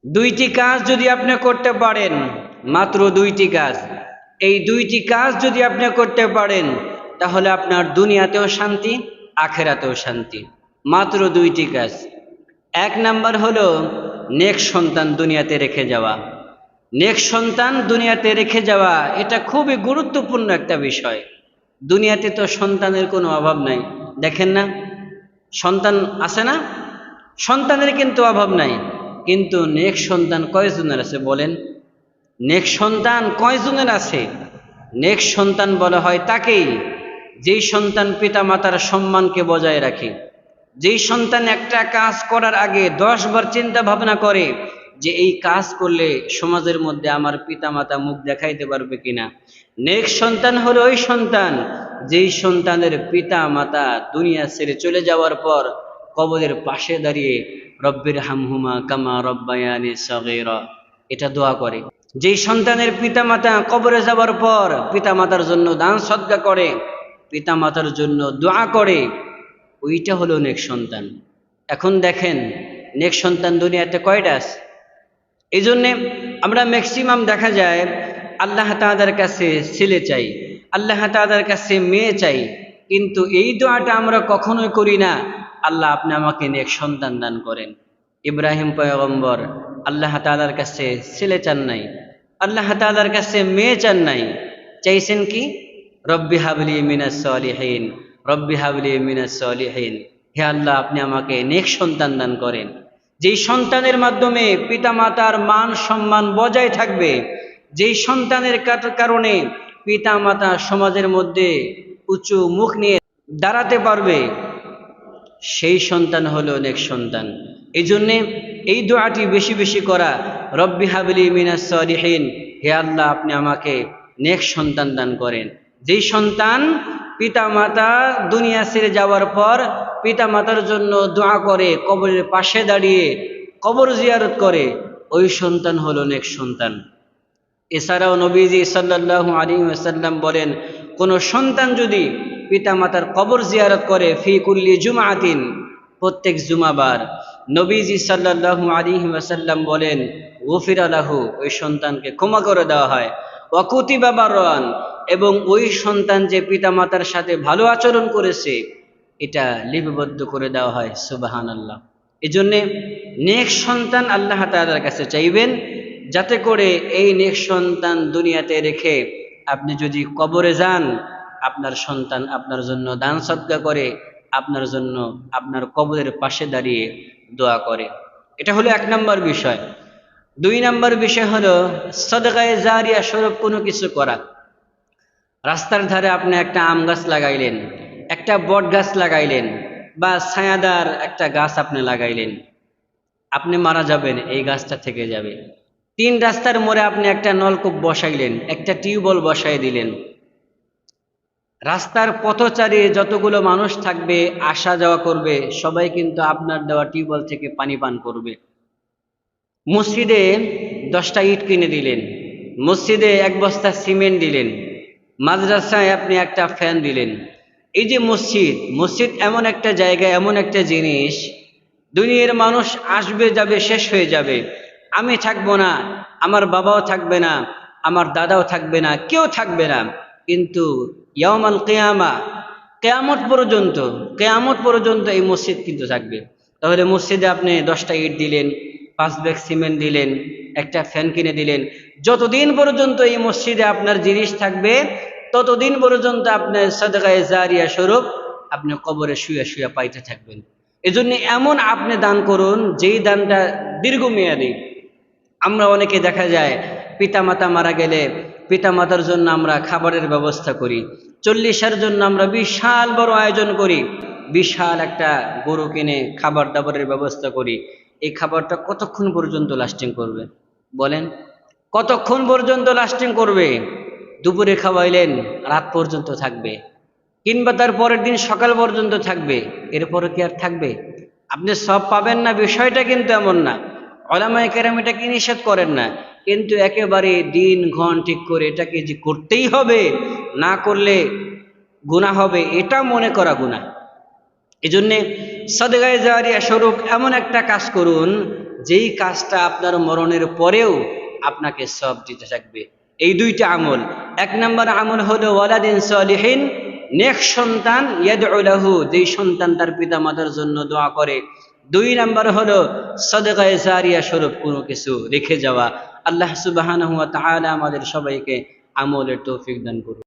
দুইটি কাজ যদি আপনি করতে পারেন, মাত্র দুইটি কাজ, এই দুইটি কাজ যদি আপনি করতে পারেন তাহলে আপনার দুনিয়াতেও শান্তি, আখেরাতেও শান্তি। মাত্র দুইটি কাজ। এক নাম্বার হলো নেক সন্তান দুনিয়াতে রেখে যাওয়া। নেক সন্তান দুনিয়াতে রেখে যাওয়া এটা খুবই গুরুত্বপূর্ণ একটা বিষয়। দুনিয়াতে তো সন্তানের কোনো অভাব নাই, দেখেন না, সন্তান আছে না? সন্তানের কিন্তু অভাব নাই, কিন্তু নেক সন্তান কয়জনের আছে বলেন? নেক সন্তান কয়জনের আছে? নেক সন্তান বলা হয় তাকেই যেই সন্তান পিতা মাতার সম্মানকে বজায় রাখে, যেই সন্তান একটা কাজ করার আগে 10 বার চিন্তা ভাবনা করে যে এই কাজ করলে সমাজের মধ্যে আমার পিতা মাতা মুখ দেখাইতে পারবে কিনা। নেক সন্তান হলো ওই সন্তান যেই সন্তানের পিতা মাতা দুনিয়া ছেড়ে চলে যাওয়ার পর কবরের পাশে দাঁড়িয়ে রব্বির হামহুমা কামা রব্বায়ানি সগীরা এটা দোয়া করে। যেই সন্তানের পিতা মাতা কবরে যাওয়ার পর পিতা মাতার জন্য দান সদকা করে, পিতা মাতার জন্য দোয়া করে, ওইটা হলো নেক সন্তান। এখন দেখেন নেক সন্তান দুনিয়াতে কয়টা আছে? এই জন্যে আমরা ম্যাক্সিমাম দেখা যায় আল্লাহ তাআলার কাছে ছেলে চাই, আল্লাহ তাআলার কাছে মেয়ে চাই, কিন্তু এই দোয়াটা আমরা কখনোই করি না, আল্লাহ আপনি আমাকে নেক সন্তান দান করেন। ইব্রাহিম পয়গম্বর আল্লাহ তাআলার কাছে ছেলে চান নাই, আল্লাহ তাআলার কাছে মেয়ে চান নাই, চাইছেন কি? রব্বি হাবলি মিনাস সলিহিন, রব্বি হাবলি মিনাস সলিহিন, হে আল্লাহ আপনি আমাকে নেক সন্তান দান করেন, যেই সন্তানের মাধ্যমে পিতা মাতার মান সম্মান বজায় থাকবে, যেই সন্তানের কারণে পিতা মাতা সমাজের মধ্যে উঁচু মুখ নিয়ে দাঁড়াতে পারবে, সেই সন্তান হলো নেক সন্তান। এই জন্যে এই দোয়াটি বেশি বেশি করা, রব্বি হাবলি মিনাস সলিহিন, হে আল্লাহ আপনি আমাকে নেক সন্তান দান করেন। যেই সন্তান পিতা মাতা দুনিয়া ছেড়ে যাওয়ার পর পিতা মাতার জন্য দোয়া করে, কবরের পাশে দাঁড়িয়ে কবর জিয়ারত করে, ওই সন্তান হলো নেক সন্তান। এছাড়াও নবীজি সাল্লাল্লাহু আলাইহি ওয়াসাল্লাম বলেন, কোন সন্তান যদি পিতা মাতার কবর জিয়ারত করে ফি কুল্লি জুমআতিন, প্রত্যেক জুমাবার, নবীজি সাল্লাল্লাহু আলাইহি ওয়াসাল্লাম বলেন গুফিরা লাহু, ওই সন্তানকে ক্ষমা করে দেওয়া হয়, ওয়া কুতিবা বাররান, এবং ওই সন্তান যে পিতা মাতার সাথে ভালো আচরণ করেছে এটা লিপিবদ্ধ করে দেওয়া হয়। সুবহানাল্লাহ। এজন্যে নেক সন্তান আল্লাহ তাআলার কাছে চাইবেন, যাতে করে এই নেক সন্তান দুনিয়াতে রেখে আপনি যদি কবরে যান, আপনার সন্তান আপনার জন্য দান সদকা করে, আপনার জন্য আপনার কবরের পাশে দাঁড়িয়ে দোয়া করে। এটা হলো 1 নম্বর বিষয়। 2 নম্বর বিষয় হলো সদকায়ে জারিয়া স্বরূপ কোনো কিছু করা। রাস্তার ধারে আপনি একটা আম গাছ লাগাইলেন, একটা বট গাছ লাগাইলেন, বা ছায়াদার একটা গাছ আপনি লাগাইলেন, আপনি মারা যাবেন এই গাছটা থেকে যাবে। 3 রাস্তার মোড়ে আপনি একটা নলকূপ বসাইলেন, একটা টিউবওয়েল বসাই দিলেন, রাস্তার পথচারী যতগুলো মানুষ থাকবে আসা যাওয়া করবে সবাই কিন্তু আপনার দেওয়া টিউবওয়েল থেকে পানি পান করবে। মসজিদে 10টা ইট কিনে দিলেন, মসজিদে 1 বস্তা সিমেন্ট দিলেন, মাদ্রাসায় আপনি একটা ফ্যান দিলেন। এই যে মসজিদ, মসজিদ এমন একটা জায়গা, এমন একটা জিনিস, দুনিয়ার মানুষ আসবে যাবে শেষ হয়ে যাবে, আমি থাকবো না, আমার বাবাও থাকবে না, আমার দাদাও থাকবে না, কেউ থাকবে না, কিন্তু ইয়াউমাল কিয়ামা, কিয়ামত পর্যন্ত এই মসজিদ কিন্তু থাকবে। তাহলে মসজিদে আপনি 10টা ইট দিলেন, 5 ব্যাগ সিমেন্ট দিলেন, একটা ফ্যান কিনে দিলেন, যতদিন পর্যন্ত এই মসজিদে আপনার জিনিস থাকবে ততদিন পর্যন্ত আপনার সাদকায়ে জারিয়া স্বরূপ আপনি কবরে শুয়ে শুয়ে পাইতে থাকবেন। এজন্য এমন আপনি দান করুন যেই দানটা দীর্ঘমেয়াদী। আমরা অনেকে দেখা যায় পিতামাতা মারা গেলে পিতামাতার জন্য আমরা খাবারের ব্যবস্থা করি, 40-এর জন্য আমরা বিশাল বড় আয়োজন করি, বিশাল একটা গরু কিনে খাবার দাবারের ব্যবস্থা করি। এই খাবারটা কতক্ষণ পর্যন্ত লাস্টিং করবে বলেন? কতক্ষণ পর্যন্ত লাস্টিং করবে? দুপুরে খাওয়াইলেন, রাত পর্যন্ত থাকবে, কিংবা তার পরের দিন সকাল পর্যন্ত থাকবে, এরপরে কি আর থাকবে? আপনি সব পাবেন না, বিষয়টা কিন্তু এমন না। উলামায়ে কেরাম এটা কি নিষেধ করেন না, কিন্তু একেবারে দিন ক্ষণ ঠিক করে এটাকে যে করতেই হবে, না করলে গুনাহ হবে, এটা মনে করা গুনাহ। এজন্যে সাদকায়ে জারিয়া স্বরূপ এমন একটা কাজ করুন যেই কাজটা আপনার মরণের পরেও আপনাকে সওয়াব দিতে থাকবে। এই দুইটা আমল, এক নম্বর আমল হলো ওয়ালাদিন সালিহিন, নেক সন্তান, ইয়াদউ লাহু, যেই সন্তান তার পিতা মাতার জন্য দোয়া করে। দুই নম্বর হলো সাদকায়ে জারিয়া স্বরূপ কোনো কিছু রেখে যাওয়া। আল্লাহ সুবহানাহু ওয়া তাআলা আমাদের সবাইকে আমলের তৌফিক দান করুন।